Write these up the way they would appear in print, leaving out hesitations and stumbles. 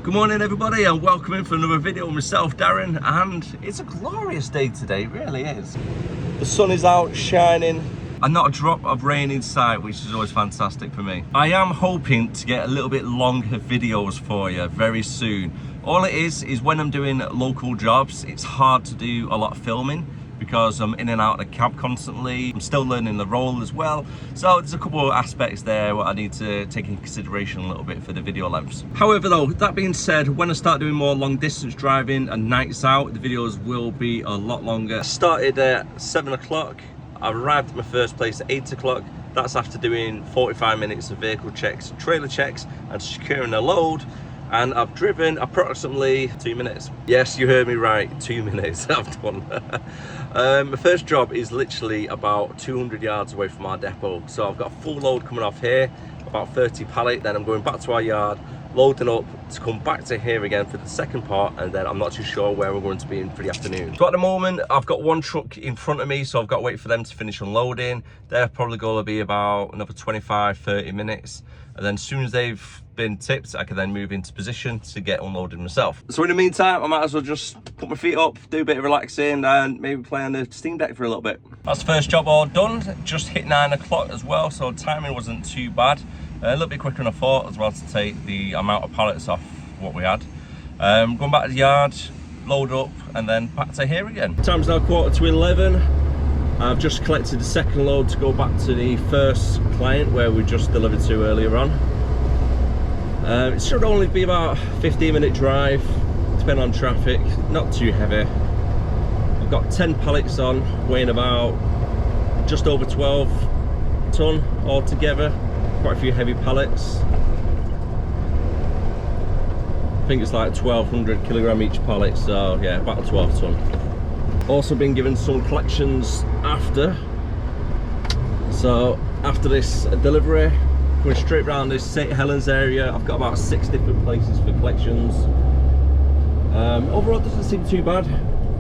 Good morning everybody and welcome in for another video with myself, Darren, and it's a glorious day today, it really is. The sun is out shining and not a drop of rain in sight, which is always fantastic for me. I am hoping to get a little bit longer videos for you very soon. All it is when I'm doing local jobs, it's hard to do a lot of filming because I'm in and out of the cab constantly. I'm still learning the role as well. So there's a couple of aspects there what I need to take into consideration a little bit for the video lengths. However though, that being said, when I start doing more long distance driving and nights out, the videos will be a lot longer. I started at 7 o'clock. I arrived at my first place at 8 o'clock. That's after doing 45 minutes of vehicle checks, trailer checks and securing a load. And I've driven approximately 2 minutes. Yes, you heard me right, 2 minutes I've done. My first job is literally about 200 yards away from our depot. So I've got a full load coming off here, about 30 pallet, then I'm going back to our yard, loading up to come back to here again for the second part, and then I'm not too sure where we're going to be in for the afternoon. So at the moment, I've got one truck in front of me, so I've got to wait for them to finish unloading. They're probably going to be about another 25-30 minutes. And then as soon as they've been tipped, I can then move into position to get unloaded myself. So in the meantime, I might as well just put my feet up, do a bit of relaxing and maybe play on the Steam Deck for a little bit. That's the first job all done. Just hit 9 o'clock as well, so timing wasn't too bad. A little bit quicker than I thought as well to take the amount of pallets off what we had. Going back to the yard, load up and then back to here again. Time's now 11:15. I've just collected the second load to go back to the first client where we just delivered to earlier on. It should only be about a 15-minute drive, depending on traffic, not too heavy. I've got 10 pallets on, weighing about just over 12 ton altogether. Quite a few heavy pallets. I think it's like 1,200 kilogram each pallet, so yeah, about 12 ton. Also been given some collections after. So after this delivery, going straight around this St. Helens area. I've got about 6 different places for collections. Overall, it doesn't seem too bad.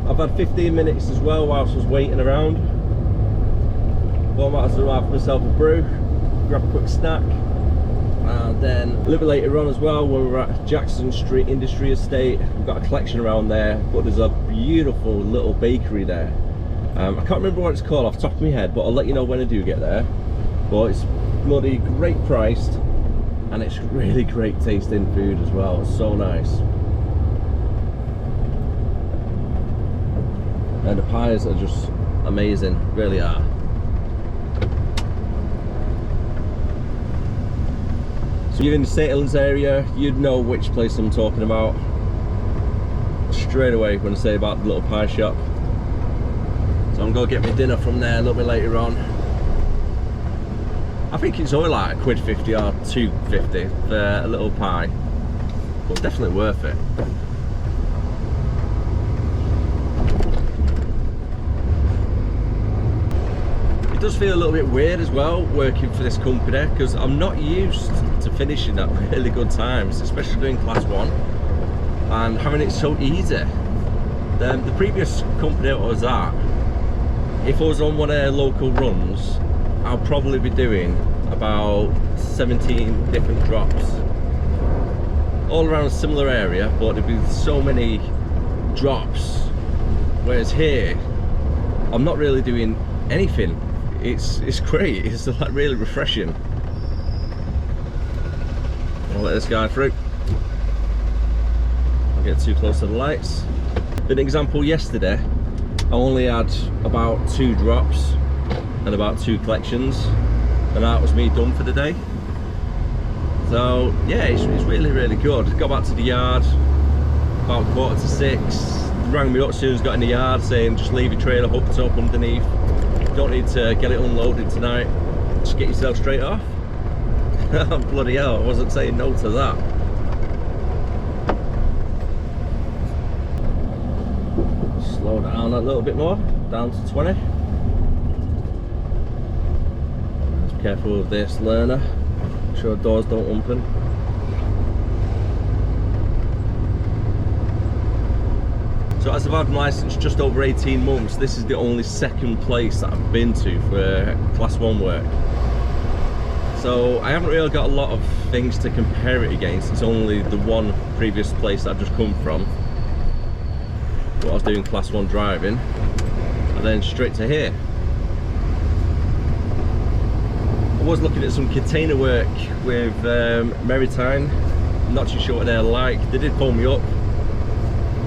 I've had 15 minutes as well whilst I was waiting around. Well, I might as well have myself a brew, grab a quick snack, and then a little bit later on as well, when we're at Jackson Street Industry Estate, we've got a collection around there, but there's a beautiful little bakery there. I can't remember what it's called off the top of my head, but I'll let you know when I do get there. But it's bloody great priced, and it's really great tasting food as well. It's so nice. And the pies are just amazing, really are. So you're in the St. Helens area, you'd know which place I'm talking about straight away when I say about the little pie shop. So I'm going to get my dinner from there a little bit later on. I think it's only like £1.50 or £2.50 for a little pie, but definitely worth it. It does feel a little bit weird as well working for this company, because I'm not used to finishing at really good times, especially doing class 1 and having it so easy. The previous company I was at, if I was on one of their local runs, I'll probably be doing about 17 different drops all around a similar area, but there'd be so many drops, whereas here I'm not really doing anything. It's great, it's like really refreshing. I'll let this guy through. I'll get too close to the lights. For an example, yesterday I only had about 2 drops and about 2 collections, and that was me done for the day. So yeah, it's really good. Got back to the yard about 5:45. They rang me up as soon as I got in the yard saying just leave your trailer hooked up underneath, don't need to get it unloaded tonight, just get yourself straight off. Bloody hell, I wasn't saying no to that. Slow down a little bit more, down to 20. Be careful with this learner, make sure doors don't open. So as I've had my licence just over 18 months, this is the only second place that I've been to for class 1 work. So I haven't really got a lot of things to compare it against. It's only the one previous place that I've just come from, what I was doing class 1 driving, and then straight to here. I was looking at some container work with Maritime. I'm not too sure what they're like. They did phone me up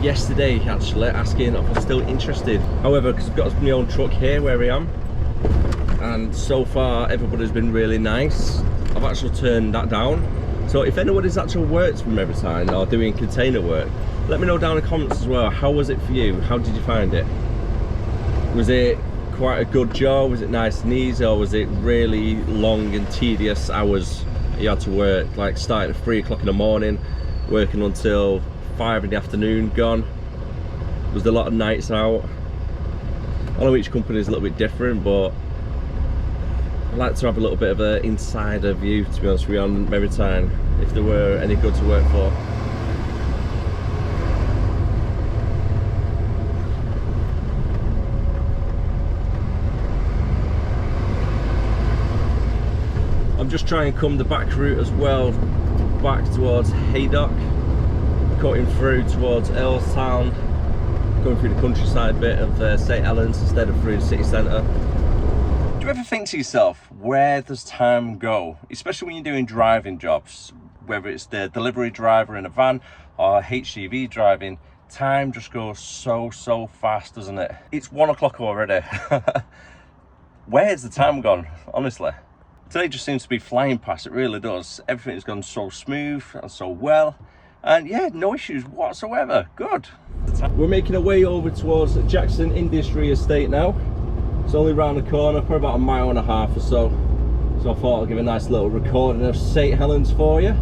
yesterday actually, asking if I'm still interested. However, because I've got my own truck here where I am, and so far everybody's been really nice, I've actually turned that down. So if anybody's actually worked for Maritime or doing container work, let me know down in the comments as well. How was it for you? How did you find it? Was it quite a good job? Was it nice and easy, or was it really long and tedious hours you had to work, like starting at 3 o'clock in the morning, working until 5 in the afternoon, gone? Was there a lot of nights out? I know each company is a little bit different, but I like to have a little bit of an insider view, to be honest with you, on Maritime, if they were any good to work for. I'm just trying to come the back route as well, back towards Haydock, cutting through towards Earlstown, going through the countryside bit of St Helens instead of through the city centre. Do you ever think to yourself, where does time go? Especially when you're doing driving jobs, whether it's the delivery driver in a van or HGV driving, time just goes so fast, doesn't it? It's 1 o'clock already. Where's the time gone, honestly? Today just seems to be flying past, it really does. Everything's gone so smooth and so well. And yeah, no issues whatsoever, good. We're making our way over towards Jackson Industry Estate now. It's only around the corner, probably about 1.5 miles or so. So I thought I'd give a nice little recording of St Helens for you.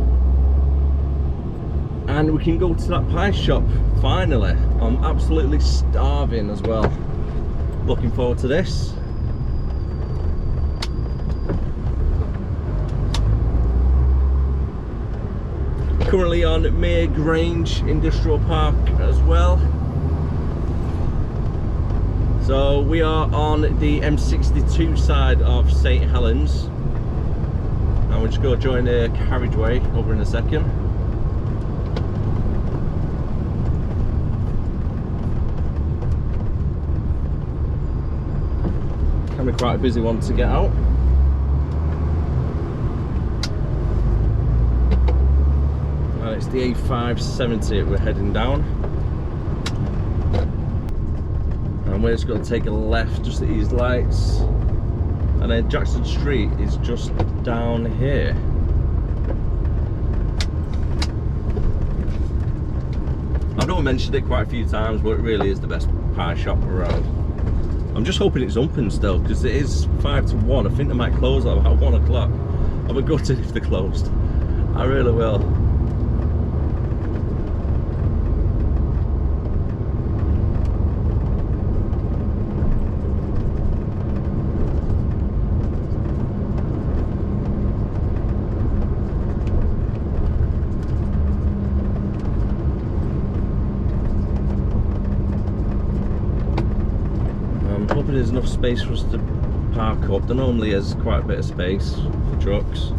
And we can go to that pie shop, finally. I'm absolutely starving as well. Looking forward to this. Currently on Mere Grange Industrial Park as well. So we are on the M62 side of St Helens, and we're just going to join the carriageway over in a second. Can be quite a busy one to get out. And it's the A570 we're heading down. And we're just going to take a left just at these lights, and then Jackson Street is just down here. I know I mentioned it quite a few times, but it really is the best pie shop around. I'm just hoping it's open still, because it is 5 to 1. I think they might close at about 1 o'clock. I would gutted if they're closed. I really will. Hoping there's enough space for us to park up. There normally is quite a bit of space for trucks.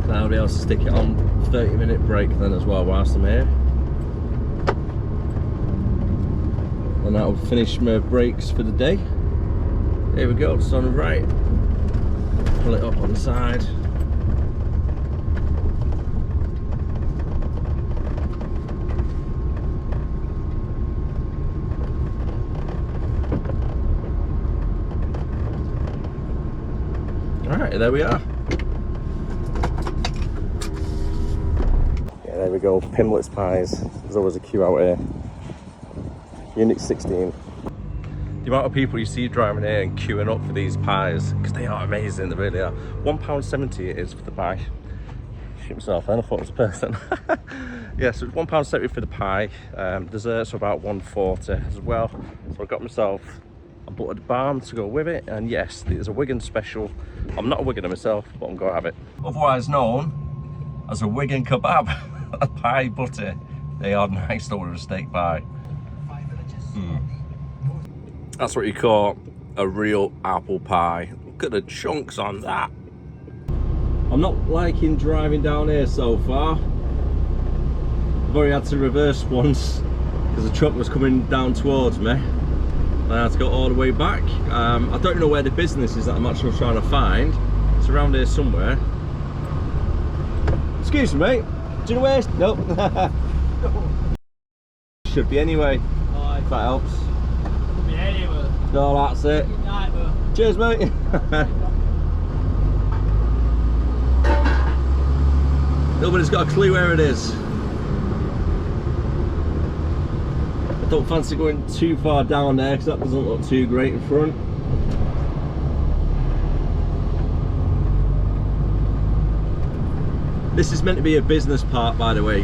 I'll be able to stick it on 30-minute break then as well whilst I'm here. And that'll finish my breaks for the day. Here we go, it's on the right. Pull it up on the side. Alright, there we are. Yeah, there we go, Pimlet's Pies. There's always a queue out here. Unit 16. The amount of people you see driving here and queuing up for these pies, because they are amazing, they really are. £1.70 it is for the pie. Shoot myself then, I thought it was a person. Yeah, so it's £1.70 for the pie. Desserts are about £1.40 as well. So I got myself a buttered balm to go with it, and yes, there's a Wigan special. I'm not a Wiganer myself, but I'm gonna have it. Otherwise known as a Wigan kebab. A pie butter. They are nice over a steak pie. That's what you call a real apple pie. Look at the chunks on that. I'm not liking driving down here so far. I've already had to reverse once because the truck was coming down towards me. I had to go all the way back. I don't know where the business is that I'm actually trying to find. It's around here somewhere. Excuse me, mate. Do you know where? Nope. Should be anyway. If that helps. Could be anywhere. No, that's it. Good night, bro. Cheers, mate. Nobody's got a clue where it is. I don't fancy going too far down there because that doesn't look too great in front. This is meant to be a business park, by the way.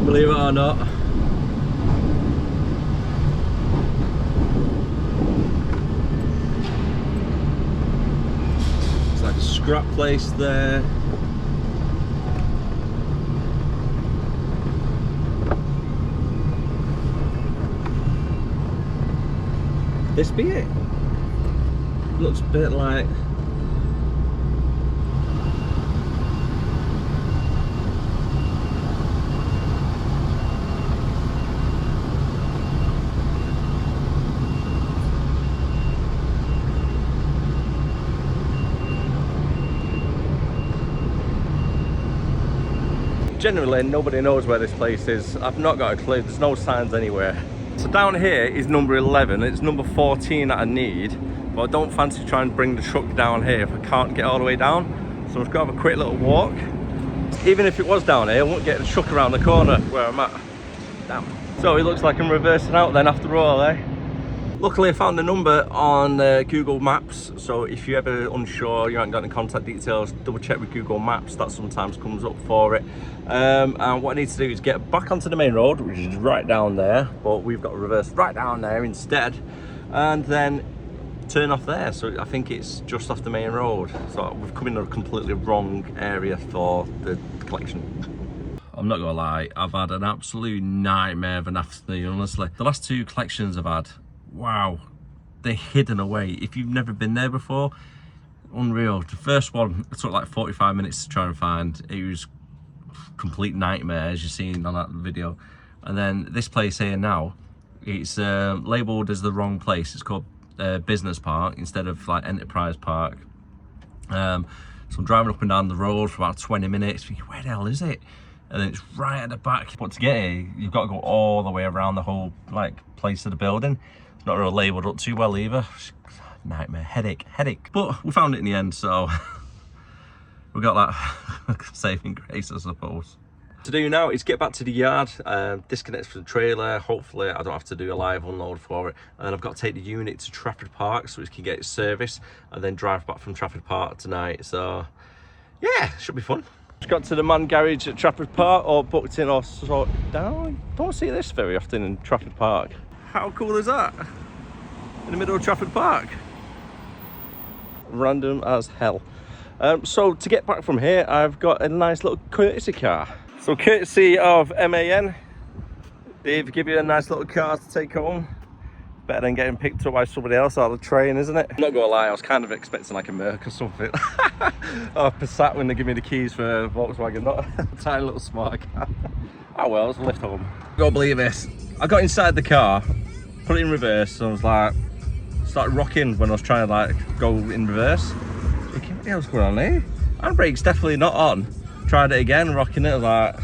Believe it or not. It's like a scrap place there. This be it? Looks a bit like... Generally, nobody knows where this place is. I've not got a clue. There's no signs anywhere. So down here is number 11. It's number 14 that I need, but I don't fancy trying to bring the truck down here if I can't get all the way down. So I've got to have a quick little walk. Even if it was down here, I won't get the truck around the corner where I'm at. Damn. So it looks like I'm reversing out then after all, eh? Luckily I found the number on Google Maps, so if you're ever unsure, you haven't got any contact details, double check with Google Maps. That sometimes comes up for it. And what I need to do is get back onto the main road, which is right down there, but we've got to reverse right down there instead, and then turn off there. So I think it's just off the main road. So we've come in a completely wrong area for the collection. I'm not gonna lie, I've had an absolute nightmare of an afternoon, honestly. The last two collections I've had, wow, they're hidden away. If you've never been there before, unreal. The first one, it took like 45 minutes to try and find. It was complete nightmare, as you've seen on that video. And then this place here now, it's labelled as the wrong place. It's called Business Park instead of like Enterprise Park. So I'm driving up and down the road for about 20 minutes, thinking, where the hell is it? And then it's right at the back. But to get here, you've got to go all the way around the whole like place of the building. It's not really labelled up too well either. Nightmare, headache. But we found it in the end, so we got that saving grace, I suppose. To do now is get back to the yard, disconnect from the trailer. Hopefully I don't have to do a live unload for it, and I've got to take the unit to Trafford Park so it can get its service and then drive back from Trafford Park tonight. So yeah, should be fun. Just got to the man garage at Trafford Park, or booked in or sorted down. Don't see this very often in Trafford Park. How cool is that? In the middle of Trafford Park. Random as hell. So to get back from here, I've got a nice little courtesy car. So courtesy of MAN, they've given you a nice little car to take home. Better than getting picked up by somebody else out of the train, isn't it? I'm not gonna lie, I was kind of expecting like a Merc or something. Or a Passat when they give me the keys for a Volkswagen, not a tiny little smart car. Oh well, it's a lift home. Gotta believe this. I got inside the car, put it in reverse, and I was like, started rocking when I was trying to like go in reverse. Thinking, what the hell's going on here? Handbrake's definitely not on. Tried it again, rocking it, I was like,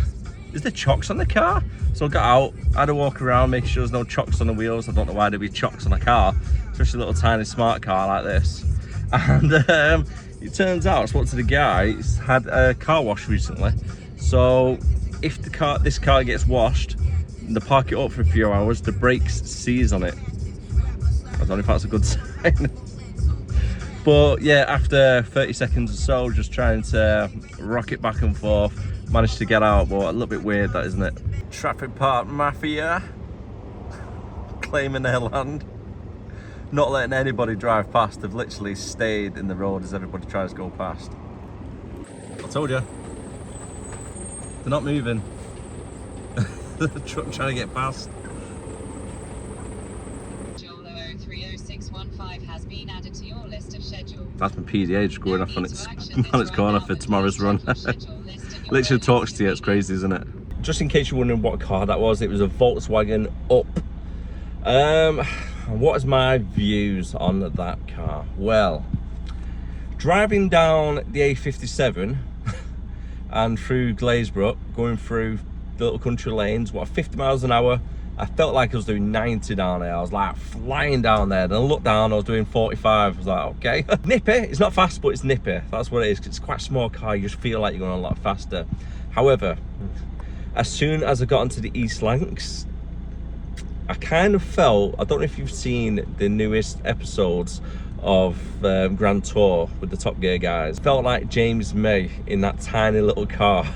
is there chocks on the car? So I got out, I had to walk around, making sure there's no chocks on the wheels. I don't know why there'd be chocks on a car, especially a little tiny smart car like this. And it turns out, I spoke to the guy, he's had a car wash recently. So if this car gets washed, and they park it up for a few hours, the brakes seize on it. I don't know if that's a good sign. But yeah, after 30 seconds or so, just trying to rock it back and forth, managed to get out, but a little bit weird that, isn't it? Trafford Park Mafia, claiming their land, not letting anybody drive past. They've literally stayed in the road as everybody tries to go past. I told you, they're not moving. The truck trying to get past. That's my PDA just going off on its corner for tomorrow's run. Literally talks to you, it's crazy, isn't it? Just in case you're wondering what car that was, it was a Volkswagen Up. What is my views on that car? Well, driving down the A57 and through Glazebrook, going through the little country lanes, 50 miles an hour, I felt like I was doing 90 down there. I was like flying down there. Then I looked down, I was doing 45. I was like, okay. Nippy, it's not fast, but it's nippy. That's what it is. It's quite a small car. You just feel like you're going a lot faster. However, as soon as I got onto the East Lancs, I kind of felt, I don't know if you've seen the newest episodes of Grand Tour with the Top Gear guys. Felt like James May in that tiny little car.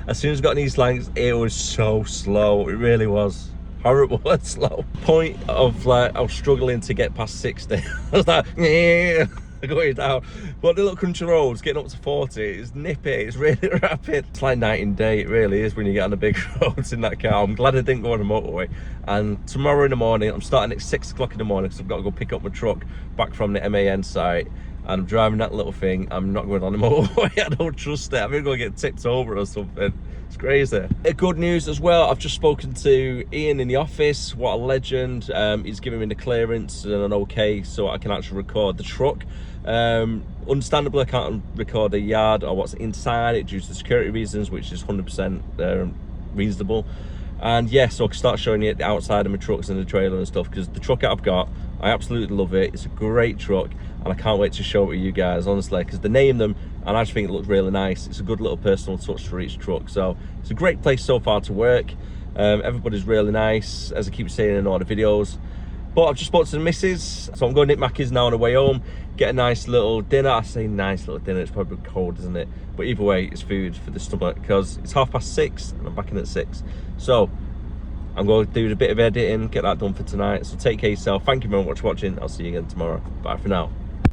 As soon as I got in East Lancs, it was so slow. It really was horrible and slow. Point of like, I was struggling to get past 60. I was like, yeah, going down. But the little country roads, getting up to 40, it's nippy, it's really rapid. It's like night and day, it really is when you get on the big roads in that car. I'm glad I didn't go on the motorway. And tomorrow in the morning, I'm starting at 6 o'clock in the morning because I've got to go pick up my truck back from the MAN site. And I'm driving that little thing. I'm not going on the motorway. I don't trust it. I'm going to get tipped over or something. It's crazy. Good news as well. I've just spoken to Ian in the office. What a legend. He's giving me the clearance and an okay so I can actually record the truck. Understandably, I can't record the yard or what's inside it due to security reasons, which is 100% reasonable. And yeah, so I can start showing you the outside of my trucks and the trailer and stuff, because the truck I've got, I absolutely love it. It's a great truck and I can't wait to show it to you guys, honestly, because they name them and I just think it looks really nice. It's a good little personal touch for each truck. So it's a great place so far to work. Everybody's really nice, as I keep saying in all the videos. But I've just spoke to the missus, so I'm going to Nick Mackey's now on the way home, get a nice little dinner. I say nice little dinner, it's probably cold, isn't it? But either way, it's food for the stomach, because it's 6:30 and I'm back in at 6. So I'm going to do a bit of editing, get that done for tonight. So take care of yourself. Thank you very much for watching. I'll see you again tomorrow. Bye for now.